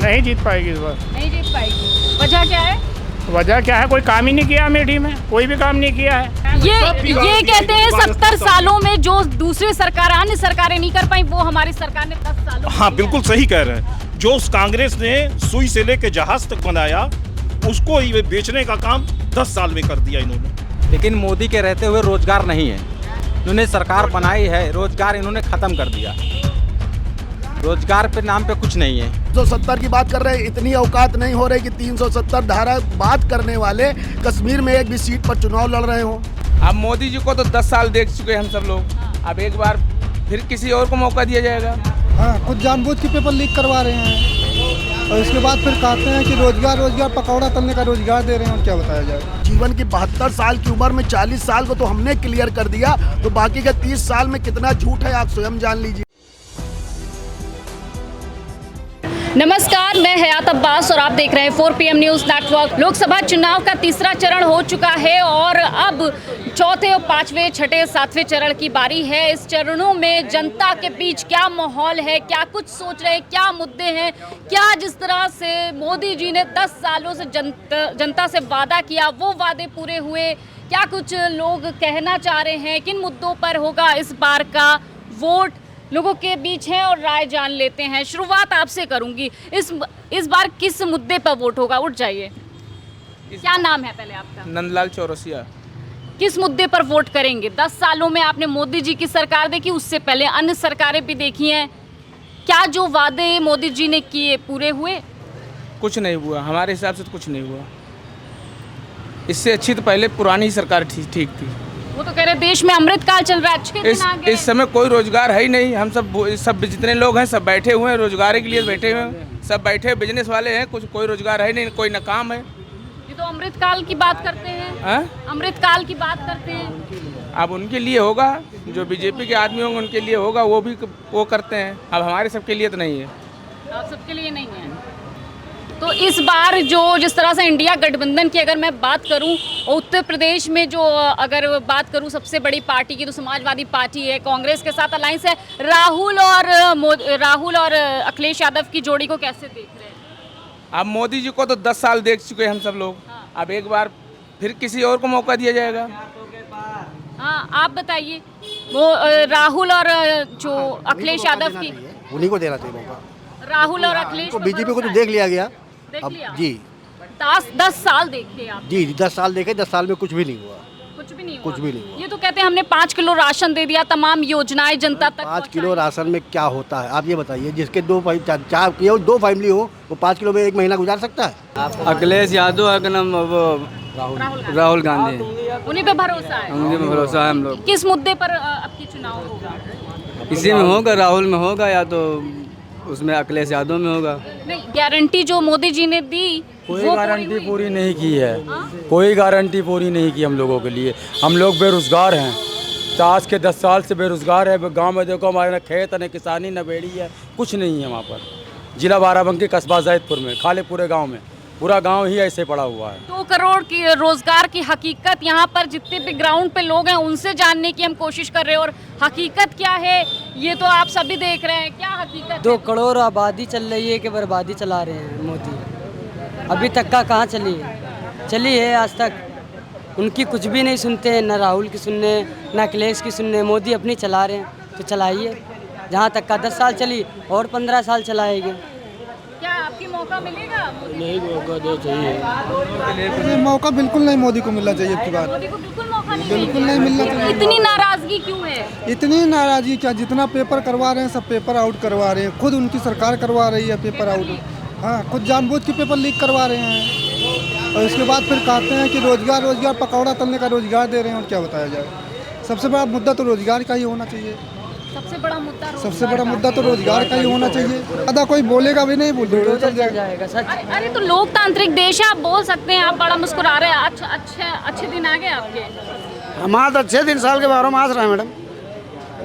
नहीं जीत पाएगी इस बार। नहीं जीत पाएगी। वजह क्या है? वजह क्या है, कोई काम ही नहीं किया अमेठी में, कोई भी काम नहीं किया है। ये कहते हैं 70 सालों में जो दूसरी सरकार अन्य सरकारें नहीं कर पाई वो हमारी सरकार ने 10 सालों में हाँ किया। बिल्कुल सही कह रहे हैं। जो उस कांग्रेस ने सुई से लेके जहाज तक बनाया उसको ये बेचने का काम 10 साल में कर दिया इन्होंने। लेकिन मोदी के रहते हुए रोजगार नहीं है। इन्होंने सरकार बनाई है, रोजगार इन्होंने खत्म कर दिया। रोजगार पे नाम पे कुछ नहीं है। 370 की बात कर रहे हैं, इतनी औकात नहीं हो रही कि 370 धारा बात करने वाले कश्मीर में एक भी सीट पर चुनाव लड़ रहे हो। अब मोदी जी को तो 10 साल देख चुके हैं हम सब लोग। अब एक बार फिर किसी और को मौका दिया जाएगा। हाँ, खुद जानबूझ के पेपर लीक करवा रहे हैं और इसके बाद फिर कहते हैं कि रोजगार पकौड़ा तलने का रोजगार दे रहे हैं। और क्या बताया जाए। जीवन की 72 साल की उम्र में 40 साल को तो हमने क्लियर कर दिया, तो बाकी के 30 साल में कितना झूठ है आप स्वयं जान लीजिए। नमस्कार, मैं हयात अब्बास और आप देख रहे हैं 4 PM न्यूज़ नेटवर्क। लोकसभा चुनाव का तीसरा चरण हो चुका है और अब चौथे और पांचवें, छठे, सातवें चरण की बारी है। इस चरणों में जनता के बीच क्या माहौल है, क्या कुछ सोच रहे हैं, क्या मुद्दे हैं, क्या जिस तरह से मोदी जी ने 10 सालों से जनता से वादा किया वो वादे पूरे हुए, क्या कुछ लोग कहना चाह रहे हैं, किन मुद्दों पर होगा इस बार का वोट, लोगों के बीच है और राय जान लेते हैं। शुरुआत आपसे करूंगी, इस बार किस मुद्दे पर वोट होगा? उठ जाइए। क्या नाम है पहले आपका? नंदलाल चौरसिया। किस मुद्दे पर वोट करेंगे? 10 सालों में आपने मोदी जी की सरकार देखी, उससे पहले अन्य सरकारें भी देखी हैं। क्या जो वादे मोदी जी ने किए पूरे हुए? कुछ नहीं हुआ, हमारे हिसाब से तो कुछ नहीं हुआ। इससे अच्छी तो पहले पुरानी सरकार ठीक थी। वो तो कह रहे देश में अमृतकाल चल रहा है, अच्छे दिन आ गए। इस समय कोई रोजगार है ही नहीं। हम सब जितने लोग हैं सब बैठे हुए हैं, रोजगार के लिए बैठे हुए हैं, सब बैठे बिजनेस वाले हैं। कोई रोजगार है नहीं, कोई न काम है। ये तो अमृतकाल की बात करते हैं। अमृतकाल की बात करते हैं। अब उनके लिए होगा, जो बीजेपी के आदमी होंगे उनके लिए होगा, वो करते हैं। अब हमारे सबके लिए तो नहीं है। आप सबके लिए नहीं है। तो इस बार जो जिस तरह से इंडिया गठबंधन की अगर मैं बात करूं, उत्तर प्रदेश में जो अगर बात करूं सबसे बड़ी पार्टी की तो समाजवादी पार्टी है, कांग्रेस के साथ अलायंस है। राहुल और अखिलेश यादव की जोड़ी को कैसे देख रहे हैं? अब मोदी जी को तो 10 साल देख चुके हैं हम सब लोग। अब एक बार फिर किसी और को मौका दिया जाएगा। हाँ, आप बताइए। वो राहुल और जो अखिलेश यादव की, उन्हीं को देना चाहिए मौका। राहुल और अखिलेश तो बीजेपी को तो देख लिया गया। देख लिया। जी 10 साल देखे आप? जी 10 साल देखे, 10 साल में कुछ भी नहीं हुआ। कुछ भी नहीं हुआ। कुछ भी नहीं हुआ। ये तो कहते हैं हमने 5 किलो राशन दे दिया, तमाम योजनाएं जनता तक 5 किलो राशन में क्या होता है आप ये बताइए। जिसके 2 फैमिली हो वो 5 किलो में एक महीना गुजार सकता है? अखिलेश यादव का नाम वो राहुल गांधी, उन्हीं पे भरोसा है। उनके में भरोसा है हम लोग। किस मुद्दे पर अब की चुनाव होगा? इसी में होगा, राहुल में होगा या तो उसमें अखिलेश यादव में होगा। नहीं, गारंटी जो मोदी जी ने दी कोई गारंटी पूरी नहीं की है। कोई गारंटी पूरी नहीं की हम लोगों के लिए। हम लोग बेरोजगार हैं, आज के 10 साल से बेरोजगार है। गांव में देखो हमारे न खेत न किसानी न बेड़ी है, कुछ नहीं है वहाँ पर। जिला बाराबंकी कस्बा जैदपुर में खाली पूरे गाँव में पूरा गांव ही ऐसे पड़ा हुआ है। 2 करोड़ की रोजगार की हकीकत यहाँ पर जितने भी ग्राउंड पे लोग हैं उनसे जानने की हम कोशिश कर रहे हैं। और हकीकत क्या है ये तो आप सभी देख रहे हैं। क्या हकीकत 2 करोड़ आबादी चल रही है कि बर्बादी चला रहे हैं मोदी। अभी तक का कहाँ चली है आज तक। उनकी कुछ भी नहीं सुनते हैं, न राहुल की सुनने न अखिलेश की सुनने। मोदी अपनी चला रहे हैं तो चलाइए। जहाँ तक का 10 साल चली और 15 साल चलाएंगे। क्या आपकी मौका मिलेगा? नहीं, मौका दो चाहिए। मौका बिल्कुल नहीं मोदी को मिलना चाहिए। अब की बात मोदी को बिल्कुल मौका नहीं बिल्कुल नहीं मिलना चाहिए। इतनी नाराजगी क्यों है? इतनी नाराजगी क्या, जितना पेपर करवा रहे हैं सब पेपर आउट करवा रहे हैं। खुद उनकी सरकार करवा रही है पेपर आउट। हाँ, खुद जानबूझ के पेपर लीक करवा रहे हैं और इसके बाद फिर कहते हैं कि रोजगार पकौड़ा तलने का रोजगार दे रहे हैं। और क्या बताया जाए। सबसे बड़ा मुद्दा तो रोजगार का ही होना चाहिए। सबसे बड़ा मुद्दा तो रोजगार का ही होना चाहिए। ज़्यादा कोई बोलेगा भी नहीं, चल जाएगा सच। अरे तो लोकतांत्रिक देश है, आप बोल सकते हैं। आप बड़ा मुस्कुरा रहे हैं। अच्छे दिन आ गए आपके? हमारे अच्छे दिन साल के 12 मास रहे मैडम।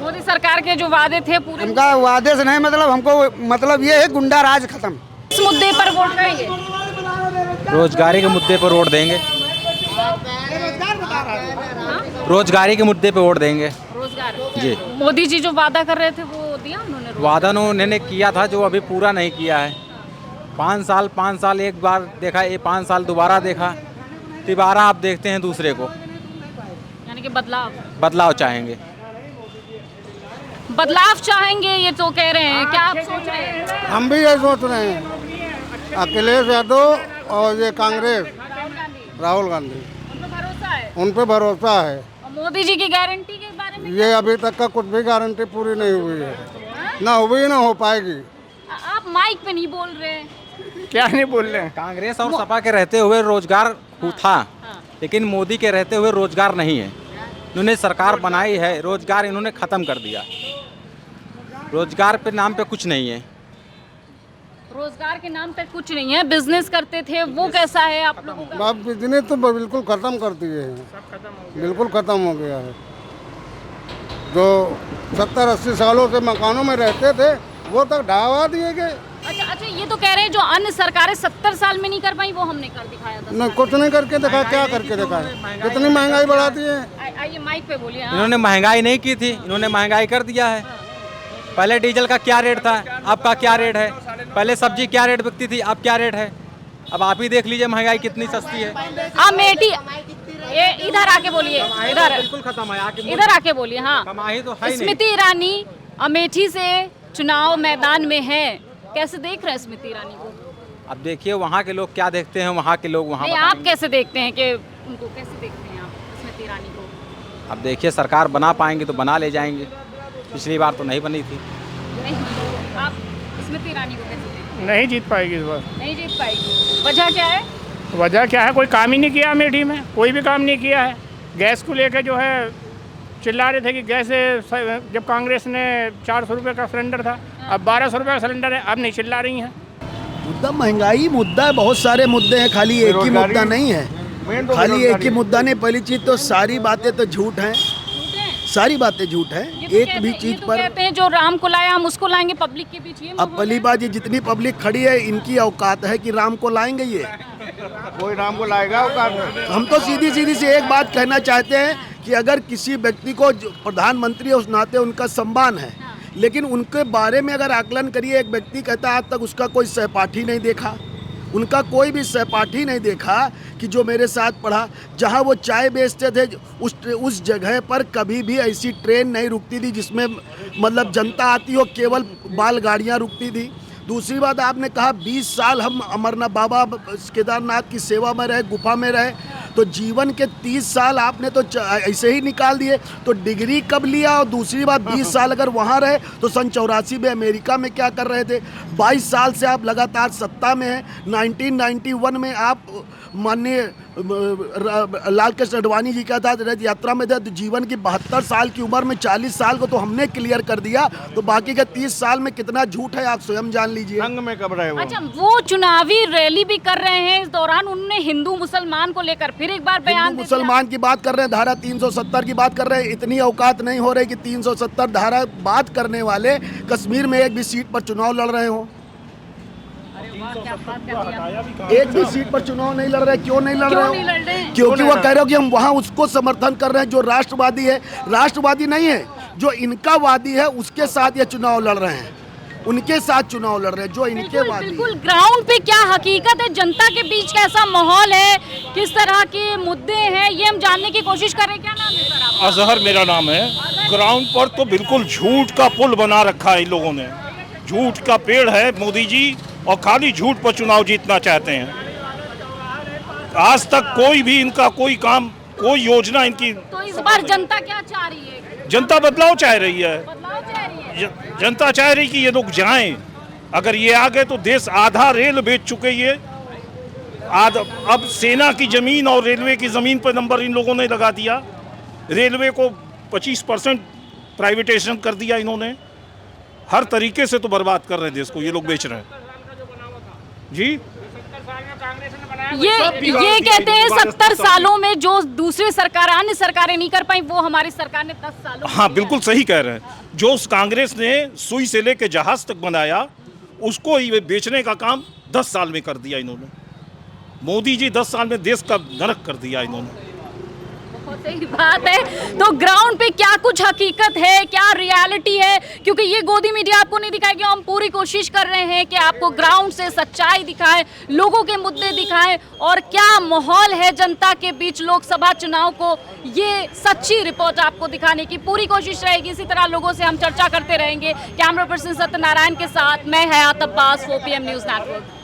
मोदी सरकार के जो वादे थे पूरे? उनका वादे से नहीं मतलब हमको मतलब ये है गुंडा राज खत्म। इस मुद्दे पर वोट करेंगे? रोजगारी के मुद्दे पर वोट देंगे। रोजगारी के मुद्दे पे वोट देंगे। रोजगार जी। मोदी जी जो वादा कर रहे थे वो दिया उन्होंने? वादा उन्होंने किया था जो अभी पूरा नहीं किया है। 5 साल एक बार देखा, ये 5 साल दोबारा देखा, तिबारा आप देखते हैं दूसरे को। यानी कि बदलाव चाहेंगे। बदलाव चाहेंगे ये तो कह रहे हैं, क्या आप सोच रहे हैं? हम भी ये सोच रहे हैं। अखिलेश यादव और ये कांग्रेस, राहुल गांधी, उन पे भरोसा है। और मोदी जी की गारंटी के बारे में ये अभी तक का कुछ भी गारंटी पूरी नहीं हुई है, ना हुई ना हो पाएगी। आप माइक पे नहीं बोल रहे हैं। क्या नहीं बोल रहे हैं? कांग्रेस और सपा के रहते हुए रोजगार था, लेकिन मोदी के रहते हुए रोजगार नहीं है। इन्होंने सरकार बनाई है, रोजगार इन्होंने ख़त्म कर दिया। रोजगार पे नाम पे कुछ नहीं है। रोजगार के नाम पे कुछ नहीं है। बिजनेस करते थे वो कैसा है आप लोगों का? अब बिजनेस तो बिल्कुल ख़त्म कर दिए हैं, बिल्कुल ख़त्म हो गया है। जो 70-80 सालों से मकानों में रहते थे वो तक ढावा दिए गए। अच्छा, ये तो कह रहे हैं जो अन्य सरकारें 70 साल में नहीं कर पाई वो हमने कर दिखाया था। नहीं, कुछ नहीं करके दिखा। क्या करके दिखा? कितनी महंगाई बढ़ा दी है। आइए माइक पे बोलिए। इन्होंने महंगाई नहीं की थी, इन्होंने महंगाई कर दिया है। पहले डीजल का क्या रेट था, अब का क्या रेट है? पहले सब्जी क्या रेट बिकती थी, अब क्या रेट है? अब आप ही देख लीजिए महंगाई कितनी सस्ती है। अमेठी, ये इधर आके बोलिए, इधर बिल्कुल खत्म है। इधर आके बोलिए। हाँ, कमाई तो है ही नहीं। स्मृति ईरानी अमेठी से चुनाव मैदान में है, कैसे देख रहे हैं स्मृति ईरानी को? अब देखिए वहाँ के लोग क्या देखते हैं, वहाँ के लोग वहाँ। आप कैसे देखते हैं कि उनको कैसे देखते हैं आप स्मृति ईरानी को? अब देखिए सरकार बना पाएंगे तो बना ले जाएंगे, पिछली बार तो नहीं बनी थी। नहीं, आप स्मृति ईरानी को कैसे देखते हैं? नहीं जीत पाएगी इस बार। नहीं जीत पाएगी। वजह क्या है? वजह क्या है? कोई काम ही नहीं किया अमेठी में, कोई भी काम नहीं किया है। गैस को लेकर जो है चिल्ला रहे थे कि गैस जब कांग्रेस ने 400 रुपये का सिलेंडर था, अब 1200 रुपये का सिलेंडर है, अब नहीं चिल्ला रही हैं। मुद्दा महंगाई मुद्दा है, बहुत सारे मुद्दे हैं, खाली एक ही मुद्दा नहीं है। खाली एक ही मुद्दा नहीं। पहली चीज तो सारी बातें तो झूठ हैं, सारी बातें झूठ हैं। एक भी चीज पर कहते हैं जो राम को लाया हम उसको लाएंगे पब्लिक के बीच। अब पहली बात, ये जितनी पब्लिक खड़ी है इनकी औकात है कि राम को लाएंगे? ये कोई राम को लाएगा औकात? हम तो सीधी सीधी से एक बात कहना चाहते हैं कि अगर किसी व्यक्ति को प्रधानमंत्री उस नाते उनका सम्मान है, लेकिन उनके बारे में अगर आकलन करिए, एक व्यक्ति कहता है आज तक उसका कोई सहपाठी नहीं देखा, उनका कोई भी सहपाठी नहीं देखा कि जो मेरे साथ पढ़ा। जहां वो चाय बेचते थे उस जगह पर कभी भी ऐसी ट्रेन नहीं रुकती थी जिसमें मतलब जनता आती हो, केवल बैलगाड़ियां रुकती थी। दूसरी बात, आपने कहा 20 साल हम अमरनाथ बाबा केदारनाथ की सेवा में रहे, गुफा में रहे, तो जीवन के 30 साल आपने तो ऐसे ही निकाल दिए। तो डिग्री कब लिया? और दूसरी बात, 20 साल अगर वहाँ रहे तो सन 84 में अमेरिका में क्या कर रहे थे? 22 साल से आप लगातार सत्ता में हैं। 1991 में आप माननीय लाल कृष्ण अडवाणी जी का था रथ यात्रा में थे, तो जीवन की 72 साल की उम्र में 40 साल को तो हमने क्लियर कर दिया, तो बाकी के 30 साल में कितना झूठ है आप स्वयं जान लीजिए। रंग में कब रहे वो? अच्छा, वो चुनावी रैली भी कर रहे हैं, इस दौरान उन्होंने हिंदू मुसलमान को लेकर फिर एक बार बयान हिंदू मुसलमान की बात कर रहे हैं, धारा 370 की बात कर रहे हैं। इतनी औकात नहीं हो रही कि 370 धारा बात करने वाले कश्मीर में एक भी सीट पर चुनाव लड़ रहे हो। एक भी सीट पर चुनाव नहीं लड़ रहे। क्यों नहीं लड़ रहे हो? क्योंकि वो कह रहे हो कि हम वहाँ उसको समर्थन कर रहे हैं जो राष्ट्रवादी है। राष्ट्रवादी नहीं है, जो इनका वादी है उसके साथ ये चुनाव लड़ रहे हैं, उनके साथ चुनाव लड़ रहे हैं जो इनके वादी। बिल्कुल ग्राउंड पे क्या हकीकत है, जनता के बीच कैसा माहौल है, किस तरह के मुद्दे हैं, ये हम जानने की कोशिश कर रहे हैं। क्या नाम है सर आपका? अजहर मेरा नाम है। ग्राउंड पर तो बिल्कुल झूठ का पुल बना रखा है इन लोगों ने, झूठ का पेड़ है मोदी जी, और खाली झूठ पर चुनाव जीतना चाहते हैं। आज तक कोई भी इनका कोई काम, कोई योजना इनकी। तो इस बार जनता क्या चाह रही है? जनता बदलाव चाह रही है। बदलाव चाह रही है। जनता चाह रही कि ये लोग जाएं। अगर ये आ गए तो देश आधा रेल बेच चुके ये, अब सेना की जमीन और रेलवे की जमीन पर नंबर इन लोगों ने लगा दिया। रेलवे को 25% प्राइवेटाइजेशन कर दिया इन्होंने। हर तरीके से तो बर्बाद कर रहे हैं देश को ये लोग, बेच रहे हैं जी। ये कहते हैं 70 सालों में जो दूसरी सरकार, अन्य सरकारें नहीं कर पाई, वो हमारी सरकार ने 10 सालों। हाँ, बिल्कुल सही कह रहे हैं। जो उस कांग्रेस ने सुई से लेके जहाज तक बनाया, उसको ही बेचने का काम 10 साल में कर दिया इन्होंने। मोदी जी 10 साल में देश का नरक कर दिया इन्होंने। बहुत सही बात है। तो ग्राउंड पे क्या कुछ हकीकत है, क्या रियलिटी है, क्योंकि ये गोदी मीडिया आपको नहीं दिखाएगी। हम पूरी कोशिश कर रहे हैं कि आपको ग्राउंड से सच्चाई दिखाएं, लोगों के मुद्दे दिखाएं और क्या माहौल है जनता के बीच लोकसभा चुनाव को, ये सच्ची रिपोर्ट आपको दिखाने की पूरी कोशिश रहेगी। इसी तरह लोगों से हम चर्चा करते रहेंगे। कैमरा पर्सन सत्यनारायण के साथ मैं हयात अब्बास, 4PM न्यूज़ नेटवर्क।